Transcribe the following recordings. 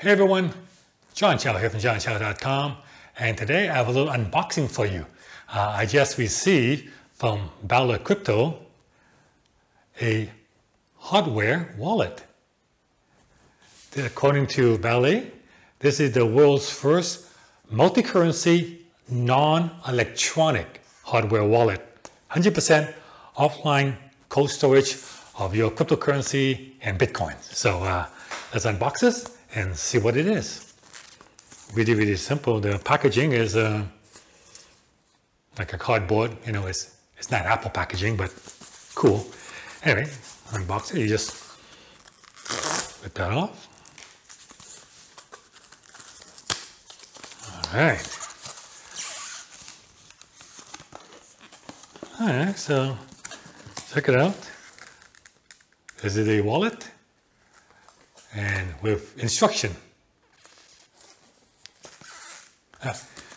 Hey everyone, John Chow here from johnchow.com, and today I have a little unboxing for you. I just received from Ballet Crypto a hardware wallet. According to Ballet, this is the world's first multi-currency, non-electronic hardware wallet. 100% offline cold storage of your cryptocurrency and Bitcoin. So let's unbox this and see what it is. Really simple. The packaging is like a cardboard. You know, it's not Apple packaging, but cool. Anyway, unbox it. You just rip that off. All right, so check it out. This is a wallet and with instruction.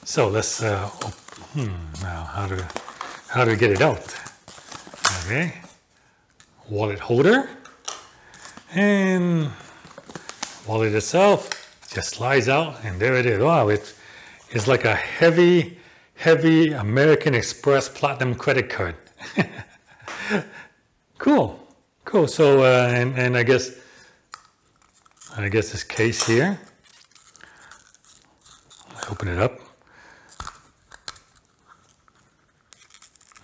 So let's now how to get it out. Okay, wallet holder, and wallet itself just slides out, and there it is. Wow, it's like a heavy American Express Platinum credit card. Cool. So and I guess this case here. Open it up.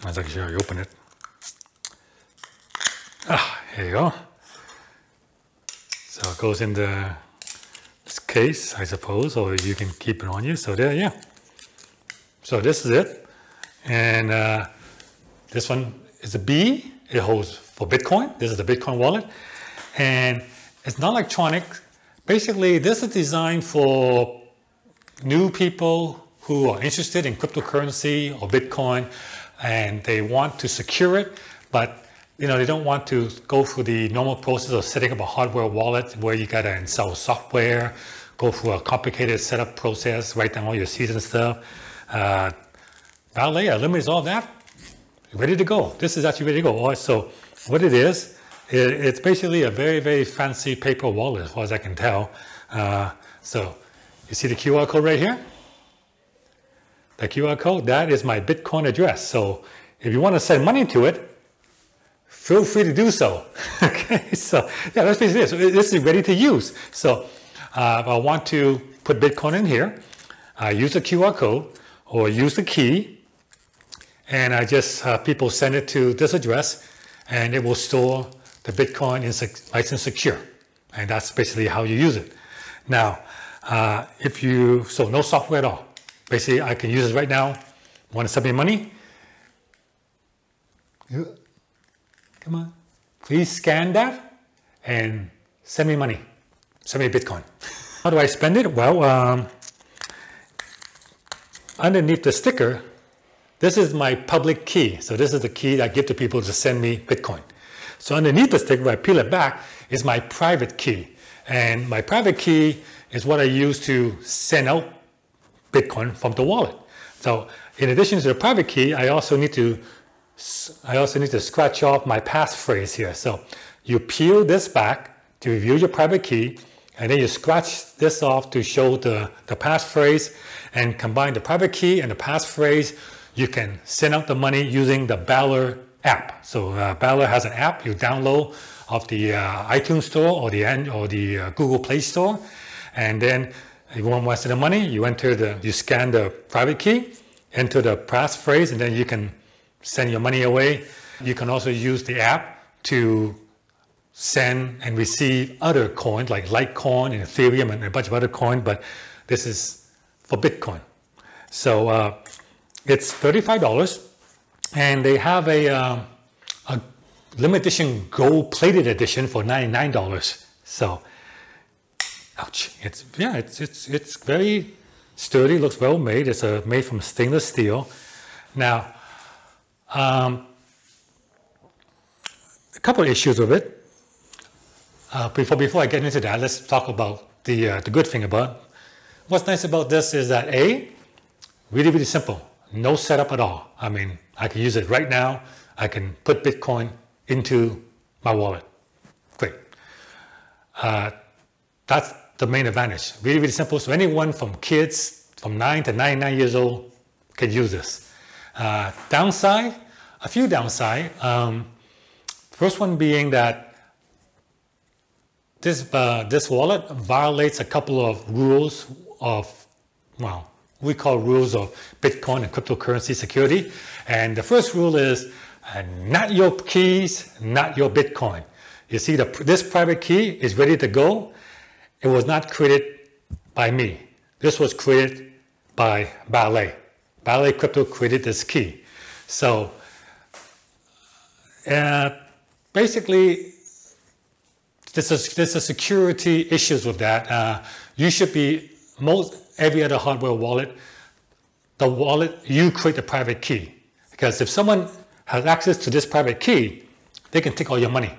I was actually sure you open it. Here you go. So it goes in this case, I suppose, or you can keep it on you. So there, yeah. So this is it, and this one is a B. It holds for Bitcoin. This is the Bitcoin wallet, and it's not electronic. Basically, this is designed for new people who are interested in cryptocurrency or Bitcoin, and they want to secure it, but they don't want to go through the normal process of setting up a hardware wallet where you gotta install software, go through a complicated setup process, write down all your seeds and stuff. Ballet eliminates all that. Ready to go. This is actually ready to go. So what it is, it's basically a very fancy paper wallet as far as I can tell. So you see the QR code right here? The QR code, that is my Bitcoin address. So if you want to send money to it, feel free to do so. Okay, so yeah, that's basically it. So this is ready to use. So if I want to put Bitcoin in here, I use the QR code or use the key, and I just people send it to this address, and it will store the Bitcoin in nice and secure. And that's basically how you use it. Now, so no software at all. Basically, I can use it right now. Want to send me money? Come on. Please scan that and send me money. Send me Bitcoin. How do I spend it? Well, underneath the sticker, this is my public key. So this is the key that I give to people to send me Bitcoin. So underneath the sticker, I peel it back, is my private key. And my private key is what I use to send out Bitcoin from the wallet. So in addition to the private key, I also need to scratch off my passphrase here. So you peel this back to reveal your private key, and then you scratch this off to show the passphrase, and combine the private key and the passphrase. You can send out the money using the Ballet app. So Ballet has an app you download off the iTunes Store or the Google Play Store, and then you want to send the money, you scan the private key, enter the passphrase, and then you can send your money away. You can also use the app to send and receive other coins like Litecoin and Ethereum and a bunch of other coins, but this is for Bitcoin. So it's $35, and they have a limited edition gold-plated edition for $99. So, ouch! It's very sturdy. Looks well made. It's made from stainless steel. Now, a couple of issues with it. Before I get into that, let's talk about the good thing about it. What's nice about this is that really simple. No setup at all. I mean, I can use it right now. I can put Bitcoin into my wallet. Great. That's the main advantage. Really, really simple. So anyone from kids from 9 to 99 years old can use this. Downside, a few downside. First one being that this wallet violates a couple of rules of, well, we call rules of Bitcoin and cryptocurrency security. And the first rule is not your keys, not your Bitcoin. You see, this private key is ready to go. It was not created by me. This was created by Ballet. Ballet Crypto created this key. So basically, there's a security issues with that. You should be, every other hardware wallet, the wallet, you create the private key. Because if someone has access to this private key, they can take all your money.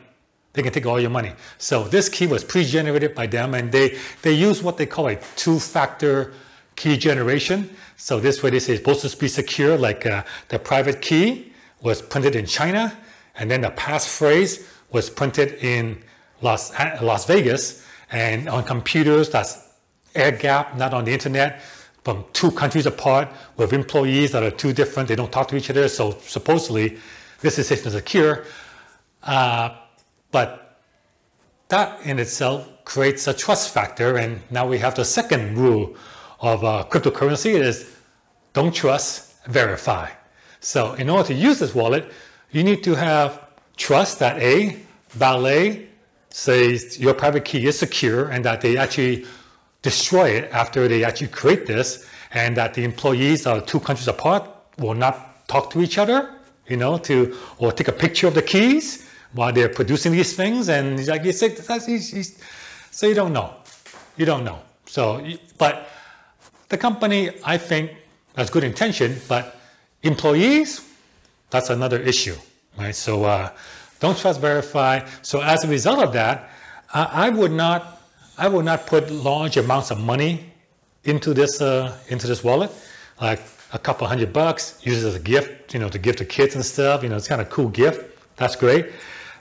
They can take all your money. So this key was pre-generated by them, and they use what they call a two-factor key generation. So this way they say it's supposed to be secure, like the private key was printed in China, and then the passphrase was printed in Las Vegas, and on computers that's air-gapped, not on the internet, from two countries apart with employees that are two different. They don't talk to each other. So supposedly this is secure. But that in itself creates a trust factor. And now we have the second rule of cryptocurrency is don't trust, verify. So in order to use this wallet, you need to have trust that Ballet says your private key is secure and that they actually destroy it after they actually create this, and that the employees of two countries apart will not talk to each other, you know, or take a picture of the keys while they're producing these things. And like you said, so you don't know. You don't know. So, but the company, I think, has good intention, but employees, that's another issue, right? So don't trust, verify. So as a result of that, I would not put large amounts of money into this wallet, like a couple $100, use it as a gift, you know, to give to kids and stuff. You know, it's kind of a cool gift. That's great.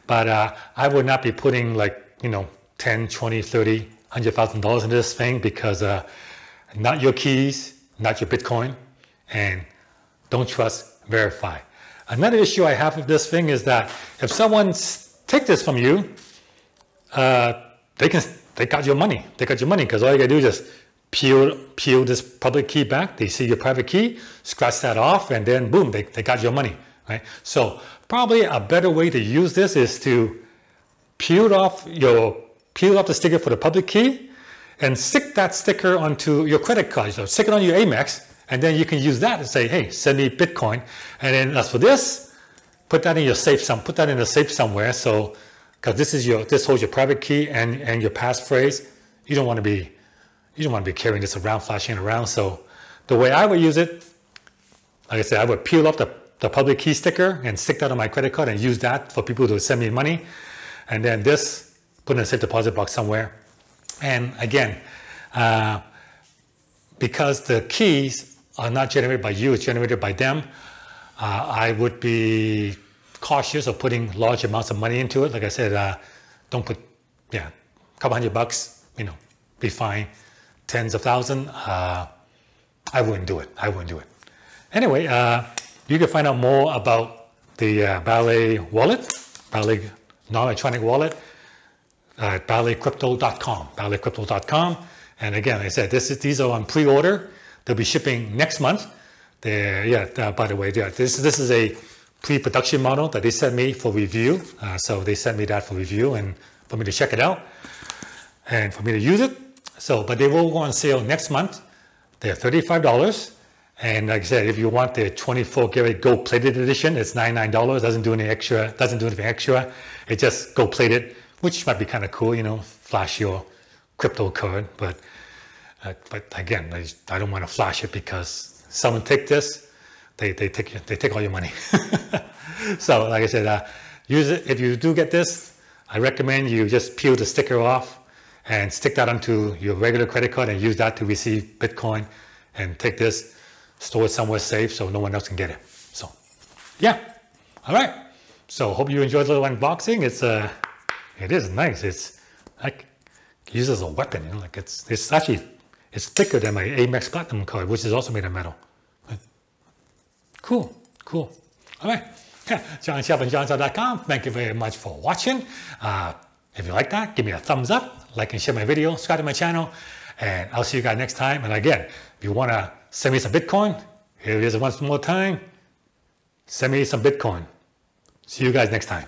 But I would not be putting like, you know, 10, 20, 30, $100,000 into this thing, because not your keys, not your Bitcoin, and don't trust, verify. Another issue I have with this thing is that if someone takes this from you, they got your money. They got your money, because all you gotta do is just peel this public key back. They see your private key, scratch that off, and then boom, they got your money, right? So probably a better way to use this is to peel off the sticker for the public key and stick that sticker onto your credit card. So stick it on your Amex, and then you can use that and say, hey, send me Bitcoin. And then as for this, put that in your safe. Put that in a safe somewhere. So, because this holds your private key and your passphrase. You don't want to be carrying this around, flashing it around. So the way I would use it, like I said, I would peel up the public key sticker and stick that on my credit card and use that for people to send me money. And then this, put in a safe deposit box somewhere. And again, because the keys are not generated by you, it's generated by them, I would be cautious of putting large amounts of money into it. Like I said, don't put, a couple $100, you know, be fine. Tens of thousands, I wouldn't do it. I wouldn't do it. Anyway, you can find out more about the Ballet wallet, Ballet non-electronic wallet, at balletcrypto.com, balletcrypto.com. And again, like I said, these are on pre-order. They'll be shipping next month. By the way, this is a pre-production model that they sent me for review. So they sent me that for review and for me to check it out and for me to use it. So, but they will go on sale next month. They're $35. And like I said, if you want the 24 karat gold plated edition, it's $99. Doesn't do anything extra. It just gold plated, which might be kind of cool, you know, flash your crypto card. But again, I don't want to flash it, because someone take this, they take all your money. So like I said, use it. If you do get this, I recommend you just peel the sticker off and stick that onto your regular credit card and use that to receive Bitcoin, and take this, store it somewhere safe so no one else can get it. So yeah, all right. So hope you enjoyed the little unboxing. It is nice. It's like Use it as a weapon, you know, like it's actually, it's thicker than my Amex Platinum card, which is also made of metal. Cool, cool. All right, John Shep and JohnShep.com. Thank you very much for watching. If you like that, give me a thumbs up, like and share my video, subscribe to my channel, and I'll see you guys next time. And again, if you want to send me some Bitcoin, here it is once more time. Send me some Bitcoin. See you guys next time.